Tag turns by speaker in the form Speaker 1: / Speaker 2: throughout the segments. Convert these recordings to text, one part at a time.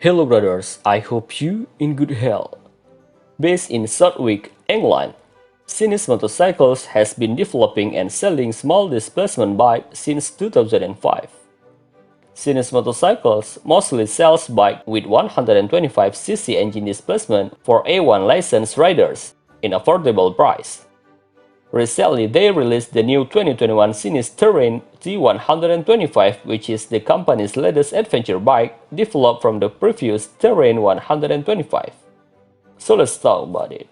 Speaker 1: Hello brothers, I hope you in good health. Based in Southwick, England, Sinnis Motorcycles has been developing and selling small displacement bikes since 2005. Sinnis Motorcycles mostly sells bikes with 125cc engine displacement for A1 licensed riders in affordable price. Recently, they released the new 2021 Sinnis Terrain T125, which is the company's latest adventure bike developed from the previous Terrain 125. So let's talk about it.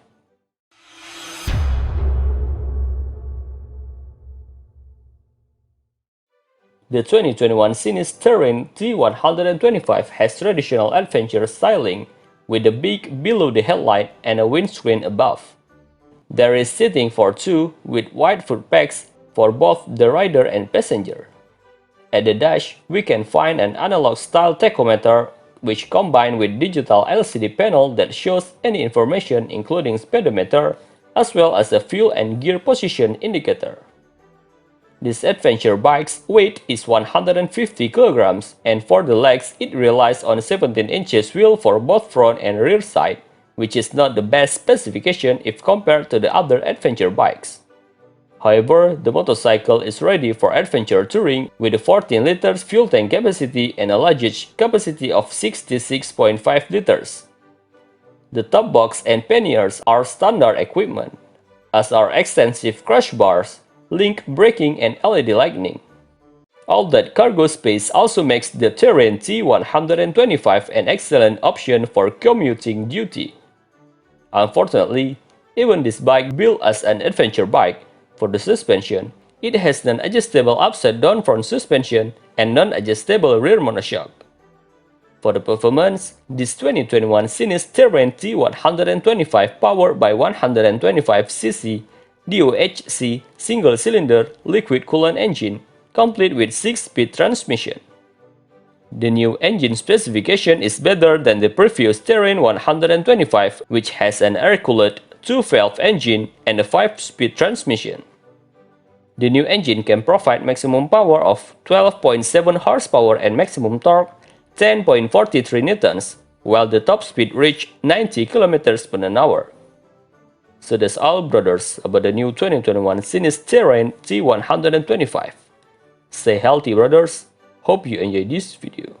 Speaker 1: The 2021 Sinnis Terrain T125 has traditional adventure styling with a big below the headlight and a windscreen above. There is seating for two with wide footpacks for both the rider and passenger. At the dash, we can find an analog-style tachometer which combined with digital LCD panel that shows any information including speedometer as well as a fuel and gear position indicator. This adventure bike's weight is 150 kg and for the legs it relies on 17 inches wheel for both front and rear side, which is not the best specification if compared to the other adventure bikes. However, the motorcycle is ready for adventure touring with a 14 liters fuel tank capacity and a luggage capacity of 66.5 liters. The top box and panniers are standard equipment, as are extensive crash bars, link braking and LED lighting. All that cargo space also makes the Terrain T125 an excellent option for commuting duty. Unfortunately, even this bike built as an adventure bike, for the suspension, it has non-adjustable upside-down front suspension and non-adjustable rear monoshock. For the performance, this 2021 Sinnis Terrain T125 powered by 125cc DOHC single-cylinder liquid coolant engine, complete with 6-speed transmission. The new engine specification is better than the previous Terrain 125, which has an air-cooled 2-valve engine and a 5-speed transmission. The new engine can provide maximum power of 12.7 horsepower and maximum torque 10.43 newtons, while the top speed reached 90 km per hour. So that's all brothers about the new 2021 Sinnis Terrain T125. Stay healthy brothers, hope you enjoyed this video.